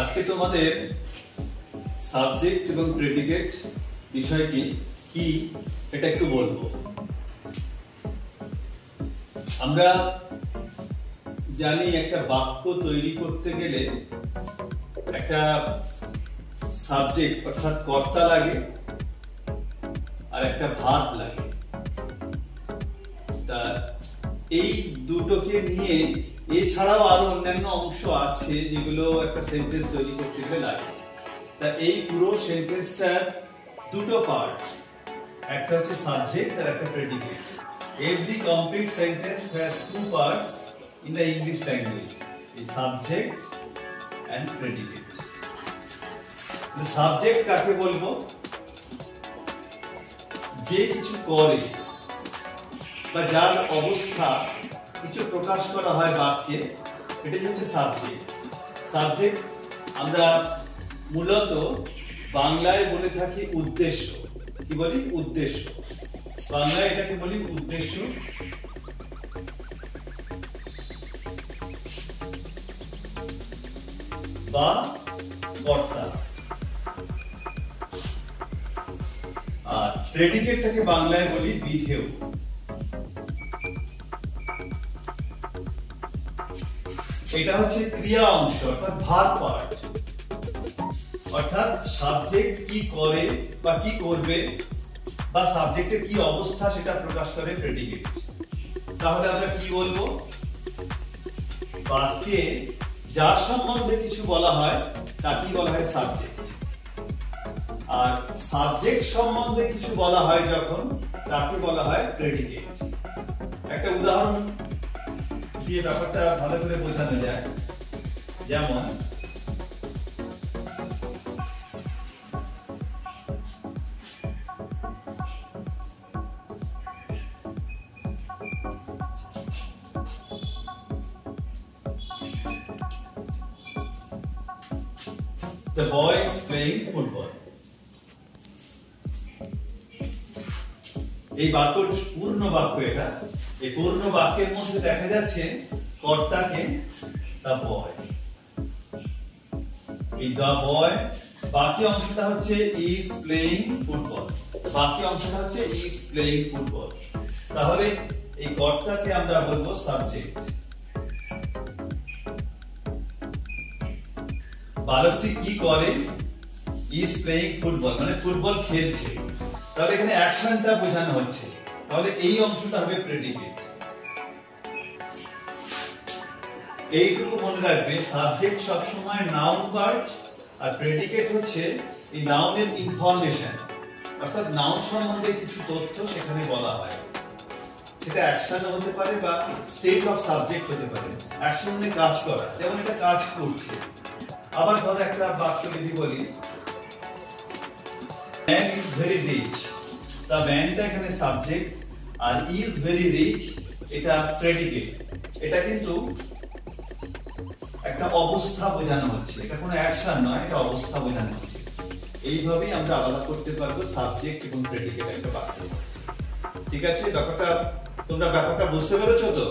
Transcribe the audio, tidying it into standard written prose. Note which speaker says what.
Speaker 1: আজকে তোমাদের সাবজেক্ট এবং প্রেডিকেট বিষয়টি কি এটা একটু বলবো। আমরা জানি একটা বাক্য তৈরি করতে গেলে একটা সাবজেক্ট অর্থাৎ কর্তা লাগে আর একটা ভার্ব লাগে। তা এই দুটোকে নিয়ে এছাড়াও আরো অন্যান্য অংশ আছে যেগুলো একটা সেন্টেন্স তৈরি করতে গেলে লাগে। তা এই পুরো সেন্টেন্সটার দুটো পার্ট, একটা হচ্ছে সাবজেক্ট আর একটা predicate. Every complete sentence has two parts in the English language: a subject and predicate. The subject কাকে বলবো? যে কিছু করে বা যার অবস্থা কিছু প্রকাশ করা হয় বাক্যে, এটাই হচ্ছে সাবজেক্ট। সাবজেক্ট আমরা মূলত বাংলায় বলে থাকি উদ্দেশ্য। কি বলি? উদ্দেশ্য। বাংলায় এটাকে বলি উদ্দেশ্য বা কর্তা। আর প্রেডিকেটটাকে বাংলায় বলি বিধেয়। এটা হচ্ছে ক্রিয়া অংশ অর্থাৎ ভার্ব পার্ট, অর্থাৎ সাবজেক্ট কি করে বা কি করবে বা সাবজেক্টের কি অবস্থা সেটা প্রকাশ করে প্রেডিকেট। তাহলে আমরা কি বলবো? বাক্যে যার সম্বন্ধে কিছু বলা হয় তাকেই বলা হয় সাবজেক্ট, আর সাবজেক্ট সম্বন্ধে কিছু বলা হয় যখন তাকে বলা হয় প্রেডিকেট। একটা উদাহরণ দিয়ে ব্যাপারটা ভালো করে বোঝানো যায়। যেমন the boy is playing football. এই বাক্য পূর্ণ বাক্য। এটা এই পূর্ণ বাক্যের মধ্যে দেখা যাচ্ছে কর্তাকে the boy। এই the boy বাকি অংশটা হচ্ছে is playing football। বাকি অংশটা হচ্ছে is playing football। তাহলে এই কর্তাকে আমরা বলবো সাবজেক্ট। বালকটি কি করে? is playing football, মানে ফুটবল খেলছে। তাহলে এখানে অ্যাকশনটা বোঝানো হচ্ছে, তাহলে এই অংশটা হবে প্রেডিকেট। এইটুকু মনে রাখবে, সাবজেক্ট সবসময় নাউন পার্ট আর প্রেডিকেট হচ্ছে এই নাউনের ইনফরমেশন, অর্থাৎ নাউন সম্বন্ধে কিছু তথ্য সেখানে বলা হয়। সেটা অ্যাকশন হতে পারে বা স্টেট অফ সাবজেক্ট হতে পারে। অ্যাকশন মানে কাজ করা, যেমন এটা কাজ করছে। আবার ধরো একটা বাক্য যদি বলি man is very rich, the manটা এখানে সাবজেক্ট আর is very rich এটা প্রেডিকেট। এটা কিন্তু একটা অবস্থা বোঝানো হচ্ছে, এটা কোনো অ্যাকশন নয়, এটা অবস্থা বোঝানো হচ্ছে। এইভাবেই আমরা আলাদা করতে পারবো সাবজেক্ট এবং প্রেডিকেট একটা বাক্যের মধ্যে। ঠিক আছে? তোমরা ব্যাপারটা বুঝতে পেরেছো তো?